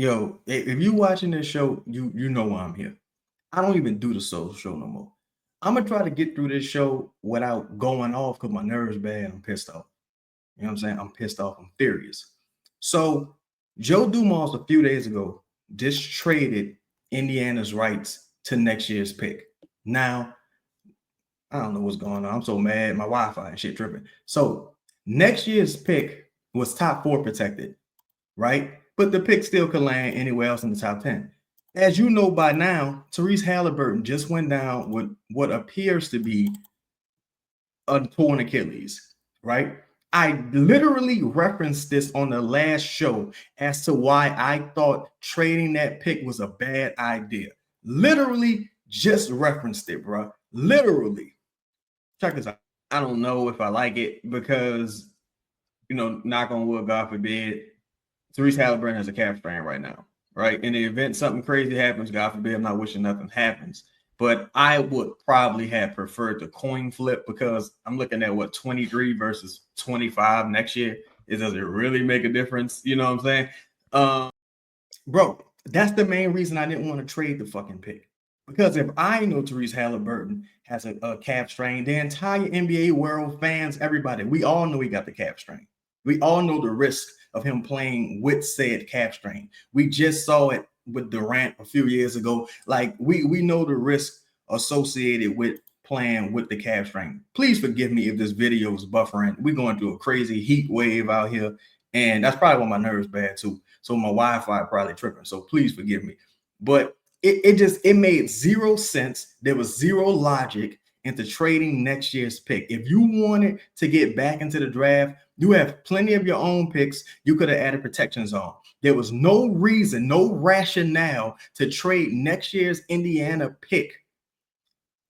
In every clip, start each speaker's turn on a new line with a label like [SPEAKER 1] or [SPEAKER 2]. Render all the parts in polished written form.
[SPEAKER 1] Yo, if you watching this show, you know why I'm here. I don't even do the solo show no more. I'm gonna try to get through this show without going off because my nerves bad. I'm pissed off. You know what I'm saying? I'm pissed off. I'm furious. So Joe Dumas a few days ago just traded Indiana's rights to next year's pick. Now I don't know what's going on. I'm so mad. My Wi-Fi and shit tripping. So next year's pick was top 4 protected, right? But the pick still could land anywhere else in the top 10. As you know by now, Therese Haliburton just went down with what appears to be a torn Achilles, right? I literally referenced this on the last show as to why I thought trading that pick was a bad idea. Literally just referenced it, bro. Literally. Check this out. I don't know if I like it because, knock on wood, God forbid, Therese Haliburton has a calf strain right now, right? In the event something crazy happens, God forbid, I'm not wishing nothing happens. But I would probably have preferred the coin flip because I'm looking at what 23 versus 25 next year. Does it really make a difference? You know what I'm saying? Bro, that's the main reason I didn't want to trade the fucking pick. Because if I know Therese Haliburton has a calf strain, the entire NBA world, fans, everybody, we all know he got the calf strain. We all know the risk of him playing with said calf strain. We just saw it with Durant a few years ago. Like we know the risk associated with playing with the calf strain. Please forgive me if this video is buffering. We're going through a crazy heat wave out here, and that's probably why my nerves bad too. So my Wi-Fi probably tripping. So please forgive me. But it made zero sense. There was zero logic into trading next year's pick. If you wanted to get back into the draft, you have plenty of your own picks. You could have added protection zone. There was no reason, no rationale to trade next year's Indiana pick,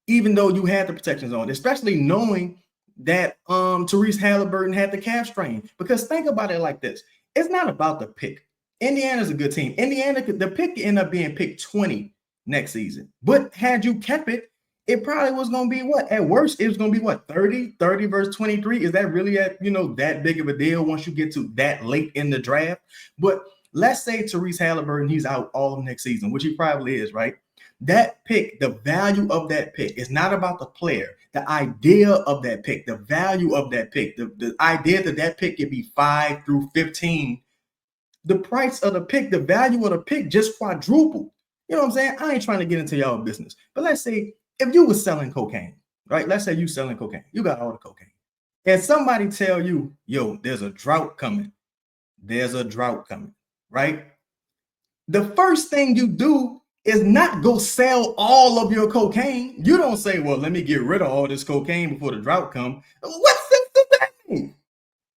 [SPEAKER 1] even though you had the protection zone, especially knowing that Therese Haliburton had the calf strain. Because think about it like this. It's not about the pick. Indiana's a good team. Indiana, the pick could end up being pick 20 next season. But had you kept it, it probably was going to be what? At worst, it was going to be what? 30 versus 23. Is that really that big of a deal once you get to that late in the draft? But let's say Therese Haliburton, he's out all of next season, which he probably is, right? That pick, the value of that pick is not about the player. The idea of that pick, the value of that pick, the idea that pick could be 5 through 15. The price of the pick, the value of the pick just quadrupled. You know what I'm saying? I ain't trying to get into y'all business. But let's say if you were selling cocaine, right? Let's say you selling cocaine. You got all the cocaine. And somebody tell you, yo, there's a drought coming. There's a drought coming, right? The first thing you do is not go sell all of your cocaine. You don't say, well, let me get rid of all this cocaine before the drought comes. What sense does that make?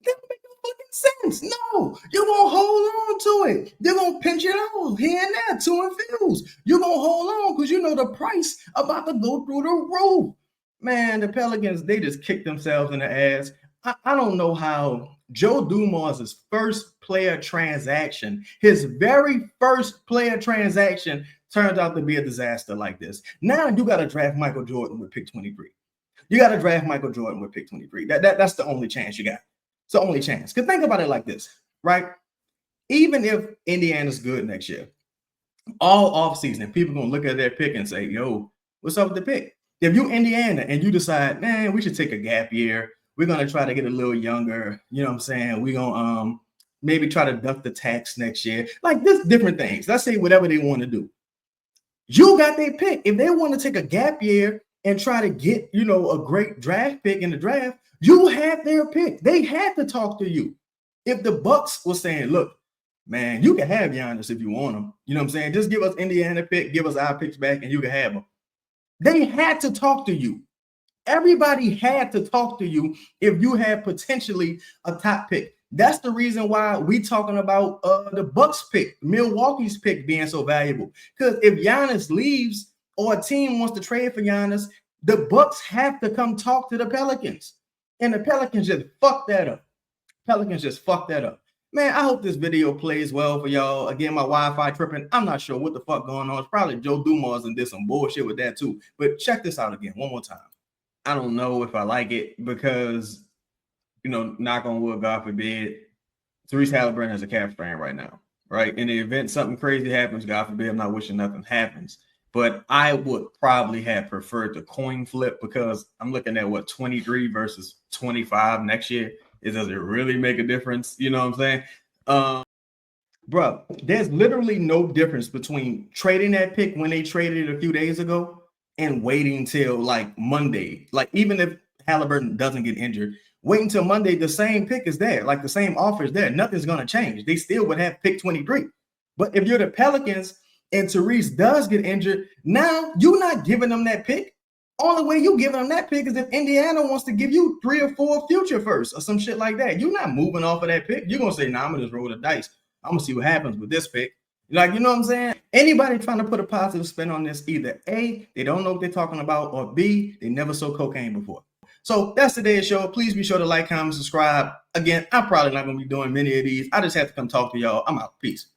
[SPEAKER 1] That don't make no fucking sense. No, you're going to hold on to it. You're going to pinch it out here and there to infuse. You're going to hold on because you know the price about to go through the roof. Man, the Pelicans, they just kicked themselves in the ass. I don't know how Joe Dumas' first player transaction, his very first player transaction, turned out to be a disaster like this. Now you got to draft Michael Jordan with pick 23. You got to draft Michael Jordan with pick 23. That's the only chance you got. It's the only chance. Because think about it like this, right? Even if Indiana's good next year, all offseason, people are going to look at their pick and say, yo, what's up with the pick? If you're Indiana and you decide, man, we should take a gap year, we're going to try to get a little younger, you know what I'm saying? We're going to maybe try to duck the tax next year. Like this, different things. Let's say whatever they want to do. You got their pick. If they want to take a gap year and try to get, a great draft pick in the draft, you had their pick. They had to talk to you. If the Bucks were saying, look, man, you can have Giannis if you want him. You know what I'm saying? Just give us Indiana pick, give us our picks back, and you can have them. They had to talk to you. Everybody had to talk to you if you had potentially a top pick. That's the reason why we talking about the Bucks pick, Milwaukee's pick being so valuable. Because if Giannis leaves or a team wants to trade for Giannis, the Bucks have to come talk to the Pelicans. And the Pelicans just fucked that up. Man, I hope this video plays well for y'all. Again, my Wi-Fi tripping. I'm not sure what the fuck going on. It's probably Joe Dumas and did some bullshit with that too. But check this out again one more time. I don't know if I like it because, knock on wood, God forbid, Therese Haliburton has a calf strain right now, right? In the event something crazy happens, God forbid, I'm not wishing nothing happens. But I would probably have preferred the coin flip because I'm looking at what 23 versus 25 next year. Does it really make a difference? You know what I'm saying? Bro, there's literally no difference between trading that pick when they traded it a few days ago and waiting till like Monday. Like, even if Haliburton doesn't get injured, wait until Monday, the same pick is there, like the same offer is there. Nothing's going to change. They still would have pick 23. But if you're the Pelicans and Therese does get injured, now you're not giving them that pick. Only way you giving them that pick is if Indiana wants to give you 3 or 4 future firsts or some shit like that. You're not moving off of that pick. You're going to say, nah, I'm going to just roll the dice. I'm gonna see what happens with this pick. Like, you know what I'm saying? Anybody trying to put a positive spin on this, either A, they don't know what they're talking about, or B, they never saw cocaine before. So that's today's show. Please be sure to like, comment, subscribe. Again, I'm probably not gonna be doing many of these. I just have to come talk to y'all. I'm out. Peace.